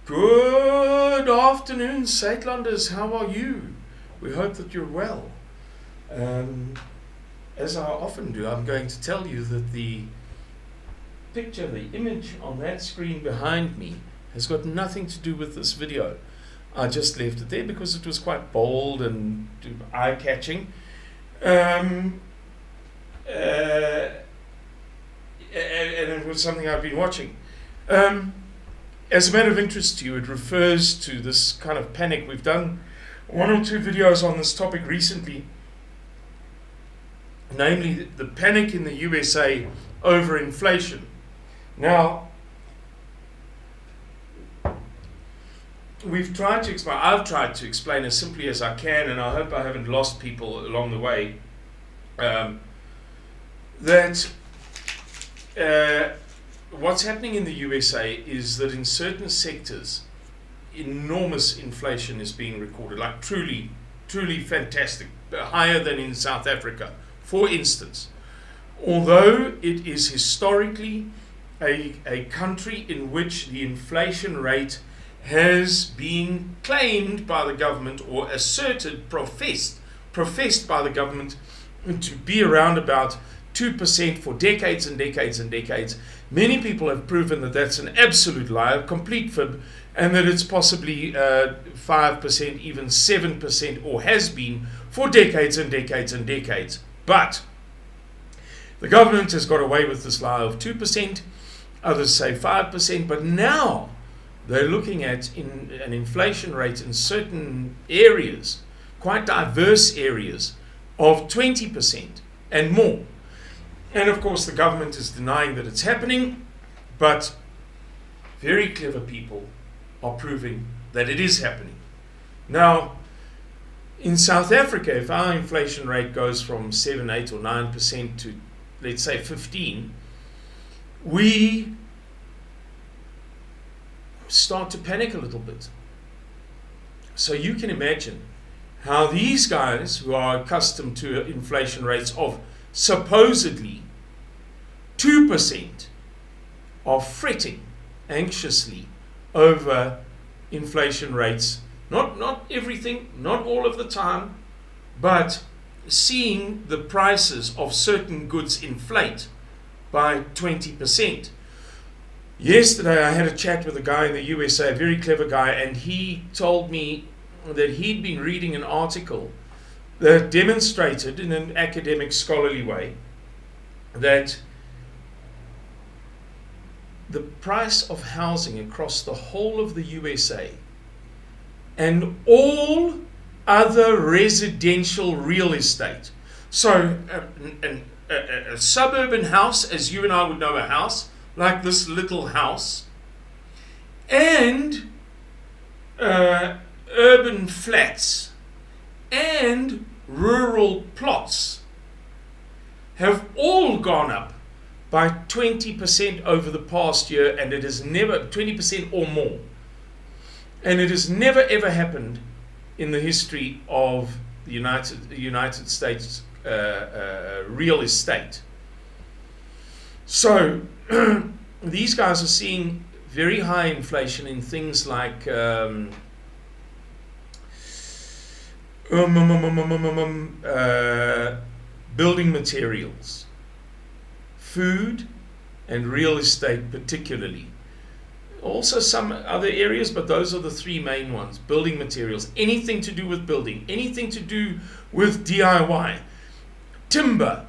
Good afternoon, Saitlanders. How are you? We hope that you're well. As I often do, I'm going to tell you that the picture, the image on that screen behind me has got nothing to do with this video. I just left it there because it was quite bold and eye-catching. And it was something I've been watching. As a matter of interest to you, it refers to this kind of panic. We've done one or two videos on this topic recently, namely the panic in the USA over inflation. Now, I've tried to explain as simply as I can, and I hope I haven't lost people along the way, that what's happening in the USA is that in certain sectors, enormous inflation is being recorded, like truly fantastic, higher than in South Africa. For instance, although it is historically a country in which the inflation rate has been claimed by the government or professed by the government to be around about 2% for decades and decades and decades. Many people have proven that that's an absolute lie, a complete fib, and that it's possibly 5%, even 7%, or has been for decades and decades and decades. But the government has got away with this lie of 2%, others say 5%, but now they're looking at an inflation rate in certain areas, quite diverse areas, of 20% and more. And of course the government is denying that it's happening, but very clever people are proving that it is happening. Now, in South Africa, if our inflation rate goes from 7, 8 or 9% to, let's say, 15, we start to panic a little bit. So you can imagine how these guys who are accustomed to inflation rates of supposedly 2% are fretting anxiously over inflation rates. Not everything, not all of the time, but seeing the prices of certain goods inflate by 20%. Yesterday I had a chat with a guy in the USA, a very clever guy, and he told me that he'd been reading an article that demonstrated in an academic scholarly way that the price of housing across the whole of the USA and all other residential real estate, so a suburban house, as you and I would know a house, like this little house, and urban flats and rural plots have all gone up by 20% over the past year, and it has never, 20% or more, and it has never ever happened in the history of the United States real estate. So these guys are seeing very high inflation in things like building materials, food, and real estate particularly. Also some other areas, but those are the three main ones. Building materials, anything to do with building, anything to do with DIY, timber,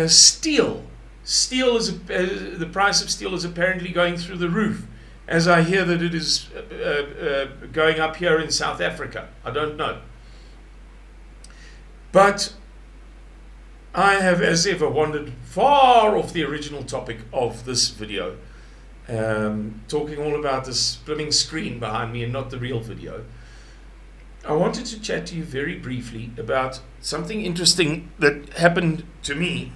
steel. Steel is the price of steel is apparently going through the roof, as I hear that it is going up here in South Africa. I don't know. But I have, as ever, wandered far off the original topic of this video, talking all about this blooming screen behind me and not the real video. I wanted to chat to you very briefly about something interesting that happened to me.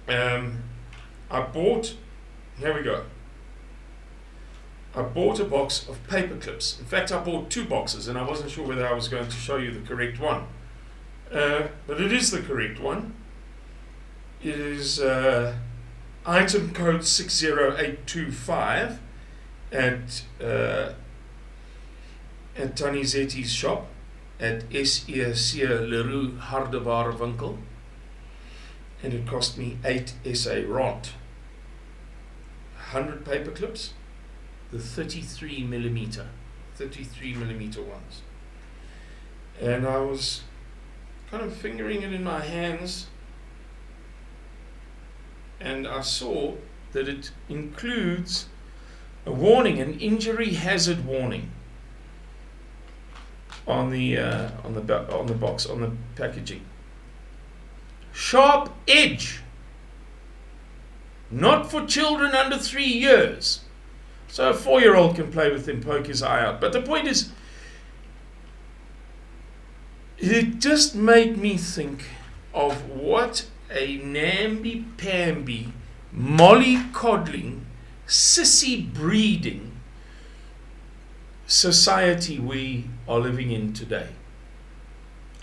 I bought a box of Paperclips. In fact, I bought 2 boxes, and I wasn't sure whether I was going to show you the correct one. But it is the correct one. It is item code 60825, at Tanizetti's shop at SEC Leroux Hardeware Winkel, and it cost me 8 SA rand. 100 paper clips, the 33 millimeter ones. And I was kind of fingering it in my hands, and I saw that it includes a warning, an injury hazard warning on the box, on the packaging. Sharp edge, not for children under 3 years. So a 4-year-old can play with them, poke his eye out. But the point is, it just made me think of what a namby-pamby, mollycoddling, sissy-breeding society we are living in today.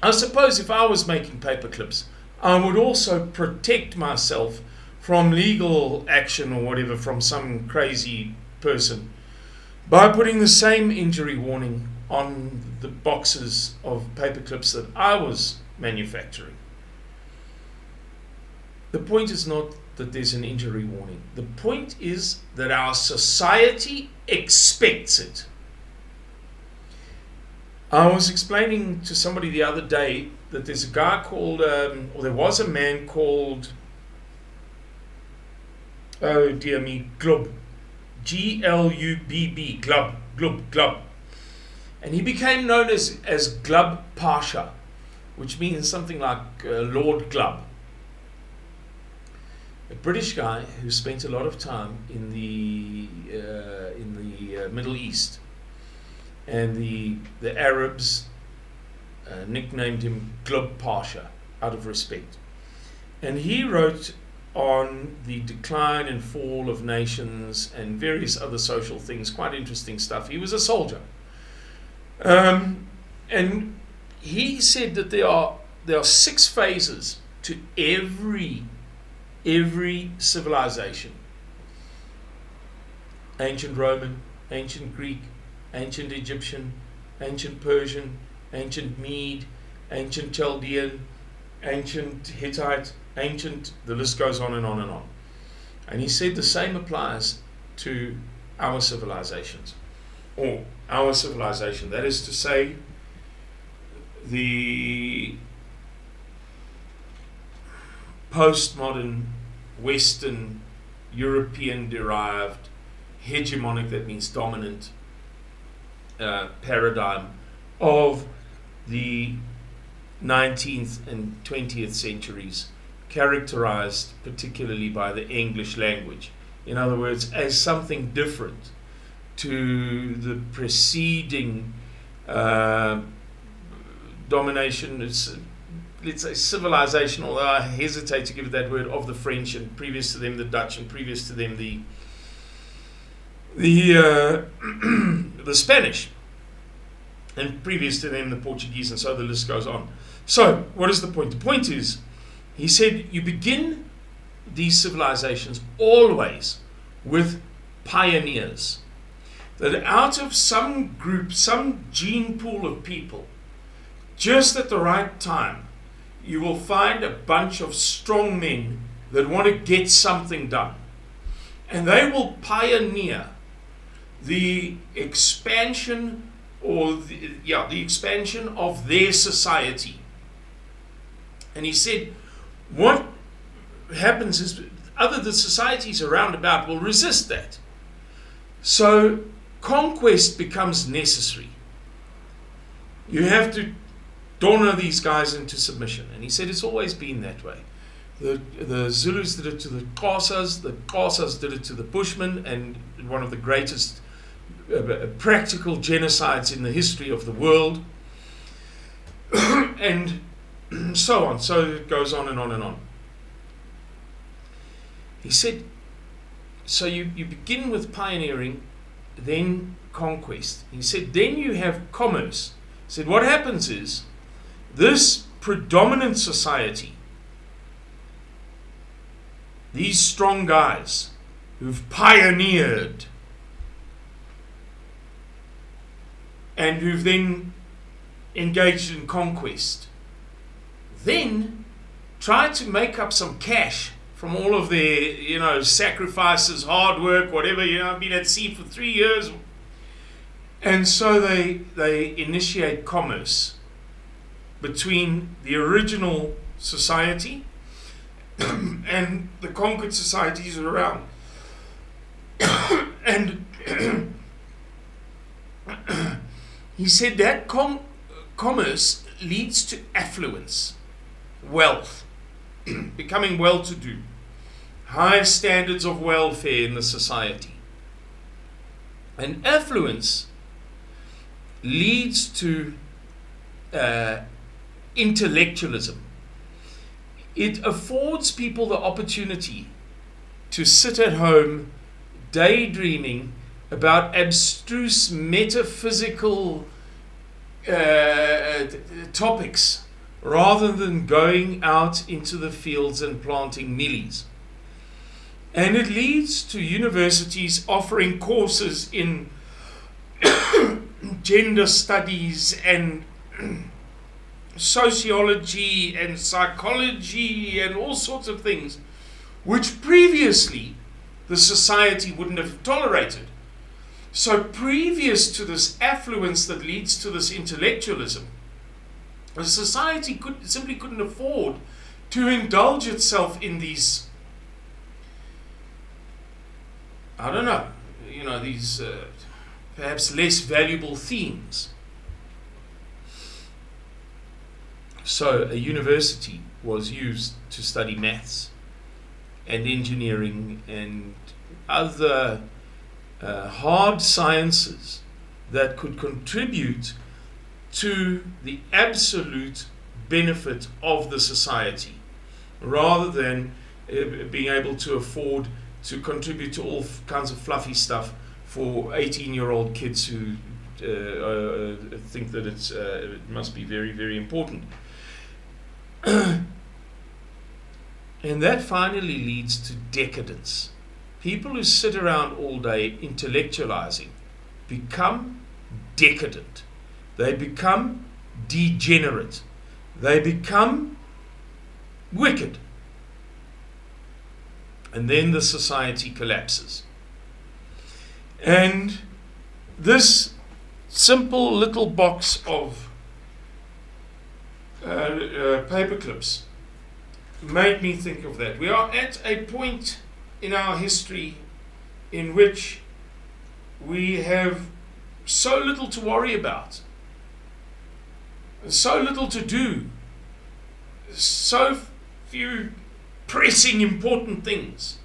I suppose if I was making paper clips, I would also protect myself from legal action or whatever from some crazy person by putting the same injury warning on the boxes of paper clips that I was manufacturing. The point is not that there's an injury warning. The point is that our society expects it. I was explaining to somebody the other day that there's a guy called, or there was a man called, oh dear me, Glubb, Glubb, Glubb. And he became known as Glubb Pasha, which means something like Lord Glubb. A British guy who spent a lot of time in the Middle East, and the Arabs nicknamed him Glubb Pasha out of respect. And he wrote on the decline and fall of nations and various other social things, quite interesting stuff. He was a soldier, and he said that there are 6 phases to every civilization. Ancient Roman, ancient Greek, ancient Egyptian, ancient Persian, ancient Mede, ancient Chaldean, ancient Hittite, ancient, the list goes on and on and on. And he said the same applies to our civilizations, or our civilization, that is to say, the postmodern, Western, European derived, hegemonic, that means dominant, paradigm of the 19th and 20th centuries, characterized particularly by the English language. In other words, as something different to the preceding domination, let's say civilization, although I hesitate to give it that word, of the French, and previous to them the Dutch, and previous to them the Spanish, and previous to them the Portuguese, and so the list goes on. So what is the point? The point is, he said, you begin these civilizations always with pioneers, that out of some group, some gene pool of people, just at the right time, you will find a bunch of strong men that want to get something done. And they will pioneer the expansion, or the expansion of their society. And he said, what happens is the societies around about will resist that. So conquest becomes necessary. You have to corner these guys into submission. And he said it's always been that way. The Zulus did it to the Xhosas did it to the Bushmen, and one of the greatest practical genocides in the history of the world. And so on. So it goes on and on and on. He said, so you begin with pioneering, then conquest. He said, then you have commerce. He said, what happens is, this predominant society, these strong guys who've pioneered, and who've then engaged in conquest, then try to make up some cash from all of their, sacrifices, hard work, whatever. I've been at sea for 3 years. And so they initiate commerce between the original society and the conquered societies around. And he said that commerce leads to affluence, wealth, becoming well-to-do, high standards of welfare in the society. And affluence leads to intellectualism. It affords people the opportunity to sit at home daydreaming about abstruse metaphysical topics rather than going out into the fields and planting millies. And it leads to universities offering courses in gender studies and sociology and psychology and all sorts of things which previously the society wouldn't have tolerated. So previous to this affluence that leads to this intellectualism, the society simply couldn't afford to indulge itself in these, these perhaps less valuable themes. So a university was used to study maths and engineering and other hard sciences that could contribute to the absolute benefit of the society, rather than being able to afford to contribute to all kinds of fluffy stuff for 18-year-old kids who think that it must be very, very important. And that finally leads to decadence. People who sit around all day intellectualizing become decadent. They become degenerate. They become wicked. And then the society collapses. And this simple little box of paperclips made me think of that. We are at a point in our history in which we have so little to worry about, so little to do, so few pressing important things,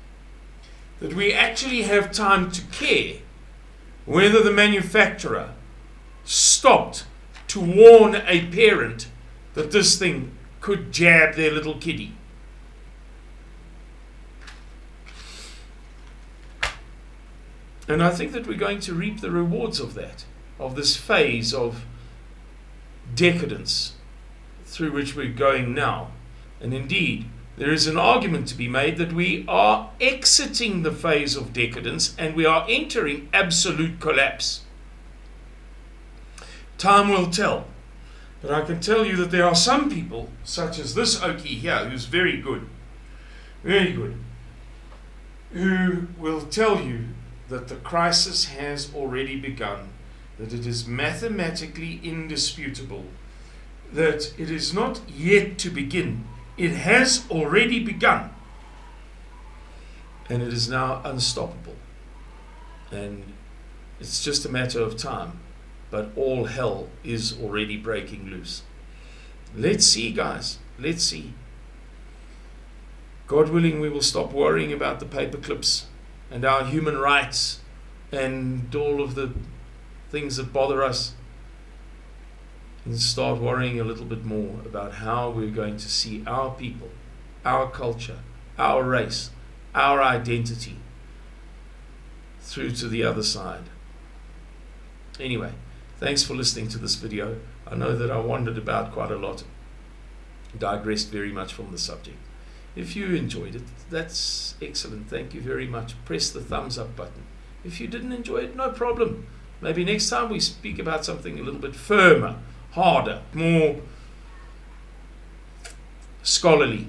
that we actually have time to care whether the manufacturer stopped to warn a parent that this thing could jab their little kiddie. And I think that we're going to reap the rewards of that, of this phase of decadence through which we're going now. And indeed, there is an argument to be made that we are exiting the phase of decadence and we are entering absolute collapse. Time will tell. But I can tell you that there are some people, such as this Okie here, who's very good, who will tell you that the crisis has already begun, that it is mathematically indisputable, that it is not yet to begin. It has already begun. And it is now unstoppable. And it's just a matter of time. But all hell is already breaking loose. Let's see, guys. Let's see. God willing, we will stop worrying about the paperclips and our human rights and all of the things that bother us, and start worrying a little bit more about how we're going to see our people, our culture, our race, our identity through to the other side. Anyway, thanks for listening to this video. I know that I wandered about quite a lot, digressed very much from the subject. If you enjoyed it, that's excellent. Thank you very much. Press the thumbs up button. If you didn't enjoy it, no problem. Maybe next time we speak about something a little bit firmer, harder, more scholarly.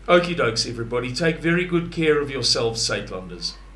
Okie dokes, everybody. Take very good care of yourselves, Saitlanders.